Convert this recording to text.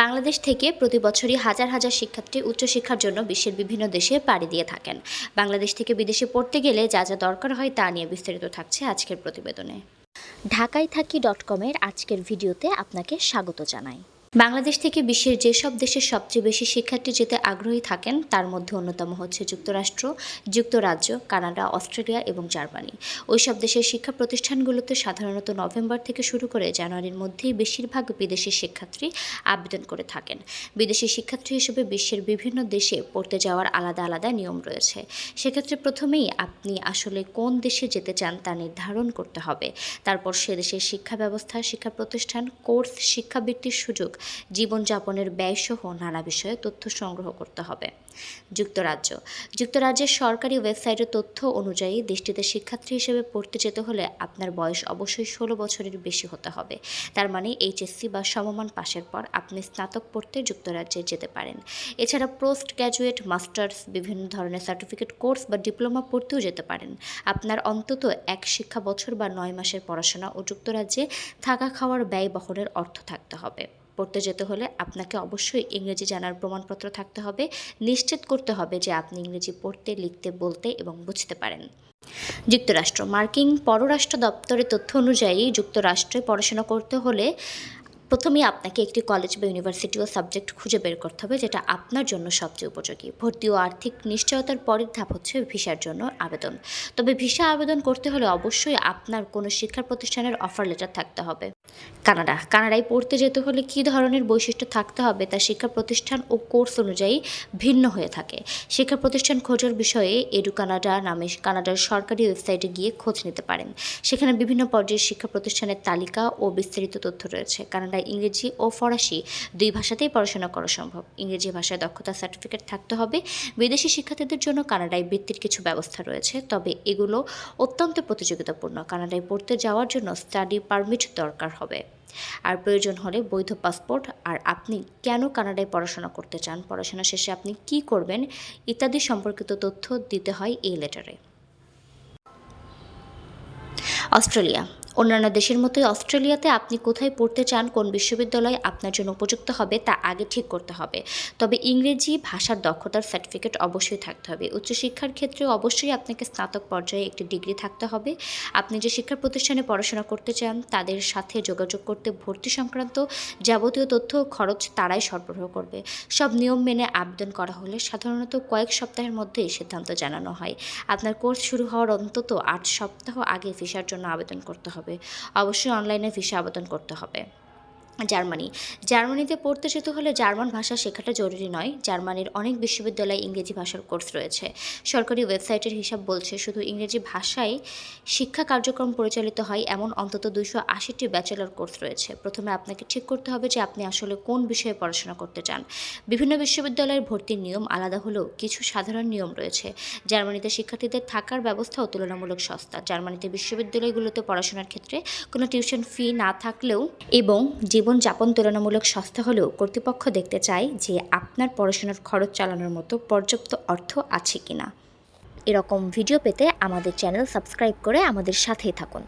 বাংলাদেশ থেকে প্রতি বছরই হাজার হাজার শিক্ষার্থী উচ্চশিক্ষার জন্য বিশ্বের বিভিন্ন দেশে পাড়ি দিয়ে থাকেন। বাংলাদেশ থেকে বিদেশে পড়তে গেলে যা যা দরকার হয় তা নিয়ে বিস্তারিত থাকছে আজকের প্রতিবেদনে। ঢাকায় থাকি .com-এর আজকের ভিডিওতে আপনাকে স্বাগত জানাই। বাংলাদেশ থেকে বিশ্বের যেসব দেশের সবচেয়ে বেশি শিক্ষার্থী যেতে আগ্রহী থাকেন তার মধ্যে অন্যতম হচ্ছে যুক্তরাষ্ট্র, যুক্তরাজ্য, কানাডা, অস্ট্রেলিয়া এবং জার্মানি। ওইসব দেশের শিক্ষা প্রতিষ্ঠানগুলোতে সাধারণত নভেম্বর থেকে শুরু করে জানুয়ারির মধ্যেই বেশিরভাগ বিদেশি শিক্ষার্থী আবেদন করে থাকেন। বিদেশি শিক্ষার্থী হিসেবে বিশ্বের বিভিন্ন দেশে পড়তে যাওয়ার আলাদা আলাদা নিয়ম রয়েছে। সেক্ষেত্রে প্রথমেই আপনি আসলে কোন দেশে যেতে চান তা নির্ধারণ করতে হবে। তারপর সে দেশের শিক্ষা ব্যবস্থা, শিক্ষা প্রতিষ্ঠান, কোর্স, শিক্ষাবৃত্তির সুযোগ, জীবনযাপনের ব্যয়সহ নানা বিষয়ে তথ্য সংগ্রহ করতে হবে। যুক্তরাজ্যের সরকারি ওয়েবসাইটের তথ্য অনুযায়ী দেশটিতে শিক্ষার্থী হিসেবে পড়তে যেতে হলে আপনার বয়স অবশ্যই 16 বছরের বেশি হতে হবে। তার মানে এইচএসসি বা সমমান পাশের পর আপনি স্নাতক পড়তে যুক্তরাজ্যে যেতে পারেন। এছাড়া পোস্ট গ্র্যাজুয়েট, মাস্টার্স, বিভিন্ন ধরনের সার্টিফিকেট কোর্স বা ডিপ্লোমা পড়তেও যেতে পারেন। আপনার অন্তত এক শিক্ষা বছর বা 9 মাসের পড়াশোনা ও যুক্তরাজ্যে থাকা খাওয়ার ব্যয় বহনের অর্থ থাকতে হবে। পড়তে যেতে হলে আপনাকে অবশ্যই ইংরেজি জানার প্রমাণপত্র থাকতে হবে। নিশ্চিত করতে হবে যে আপনি ইংরেজি পড়তে, লিখতে, বলতে এবং বুঝতে পারেন। মার্কিন পররাষ্ট্র দপ্তরের তথ্য অনুযায়ী যুক্তরাষ্ট্রে পড়াশোনা করতে হলে প্রথমেই আপনাকে একটি কলেজ বা ইউনিভার্সিটি ও সাবজেক্ট খুঁজে বের করতে হবে যেটা আপনার জন্য সবচেয়ে উপযোগী। ভর্তি ও আর্থিক নিশ্চয়তার পরের ধাপ হচ্ছে ভিসার জন্য আবেদন। তবে ভিসা আবেদন করতে হলে অবশ্যই আপনার কোনো শিক্ষা প্রতিষ্ঠানের অফার লেটার থাকতে হবে। কানাডায় পড়তে যেতে হলে কী ধরনের বৈশিষ্ট্য থাকতে হবে তা শিক্ষা প্রতিষ্ঠান ও কোর্স অনুযায়ী ভিন্ন হয়ে থাকে। শিক্ষা প্রতিষ্ঠান খোঁজার বিষয়ে এডুকানাডা নামে কানাডার সরকারি ওয়েবসাইটে গিয়ে খোঁজ নিতে পারেন। সেখানে বিভিন্ন পর্যায়ের শিক্ষা প্রতিষ্ঠানের তালিকা ও বিস্তারিত তথ্য রয়েছে। কানাডায় ইংরেজি ও ফরাসি দুই ভাষাতেই পড়াশোনা করা সম্ভব। ইংরেজি ভাষায় দক্ষতা সার্টিফিকেট থাকতে হবে। বিদেশি শিক্ষার্থীদের জন্য কানাডায় বৃত্তির কিছু ব্যবস্থা রয়েছে, তবে এগুলো অত্যন্ত প্রতিযোগিতাপূর্ণ। কানাডায় পড়তে যাওয়ার জন্য স্টাডি পারমিট দরকার হবে আর প্রয়োজন হলে বৈধ পাসপোর্ট। আর আপনি কেন কানাডায় পড়াশোনা করতে চান, পড়াশোনা শেষে আপনি কি করবেন ইত্যাদি সম্পর্কিত তথ্য দিতে হয় এই লেটারে। অস্ট্রেলিয়া। অন্যান্য দেশের মতোই অস্ট্রেলিয়াতে আপনি কোথায় পড়তে চান, কোন বিশ্ববিদ্যালয় আপনার জন্য উপযুক্ত হবে তা আগে ঠিক করতে হবে। তবে ইংরেজি ভাষার দক্ষতার সার্টিফিকেট অবশ্যই থাকতে হবে। উচ্চশিক্ষার ক্ষেত্রে অবশ্যই আপনাকে স্নাতক পর্যায়ে একটি ডিগ্রি থাকতে হবে। আপনি যে শিক্ষা প্রতিষ্ঠানে পড়াশোনা করতে চান তাদের সাথে যোগাযোগ করতে ভর্তি সংক্রান্ত যাবতীয় তথ্য ও খরচ তারাই সরবরাহ করবে। সব নিয়ম মেনে আবেদন করা হলে সাধারণত কয়েক সপ্তাহের মধ্যেই সিদ্ধান্ত জানানো হয়। আপনার কোর্স শুরু হওয়ার অন্তত 8 সপ্তাহ আগে ভিসার জন্য আবেদন করতে হবে। অবশ্যই অনলাইনে ভিসা আবেদন করতে হবে। জার্মানিতে পড়তে যেতে হলে জার্মান ভাষা শেখাটা জরুরি নয়। জার্মানির অনেক বিশ্ববিদ্যালয়ে ইংরেজি ভাষার কোর্স রয়েছে। সরকারি ওয়েবসাইটের হিসাব বলছে শুধু ইংরেজি ভাষায় শিক্ষা কার্যক্রম পরিচালিত হয় এমন অন্তত 280টি ব্যাচেলর কোর্স রয়েছে। প্রথমে আপনাকে ঠিক করতে হবে যে আপনি আসলে কোন বিষয়ে পড়াশোনা করতে চান। বিভিন্ন বিশ্ববিদ্যালয়ের ভর্তির নিয়ম আলাদা হলেও কিছু সাধারণ নিয়ম রয়েছে। জার্মানিতে শিক্ষার্থীদের থাকার ব্যবস্থাও তুলনামূলক সস্তা। জার্মানিতে বিশ্ববিদ্যালয়গুলোতে পড়াশোনার ক্ষেত্রে কোনো টিউশন ফি না থাকলেও এবং জীবনযাপন তুলনামূলক সস্তা হলেও কর্তৃপক্ষ দেখতে চায় যে আপনার পড়াশোনার খরচ চালানোর মতো পর্যাপ্ত অর্থ আছে কিনা। এরকম ভিডিও পেতে আমাদের চ্যানেল সাবস্ক্রাইব করে আমাদের সাথেই থাকুন।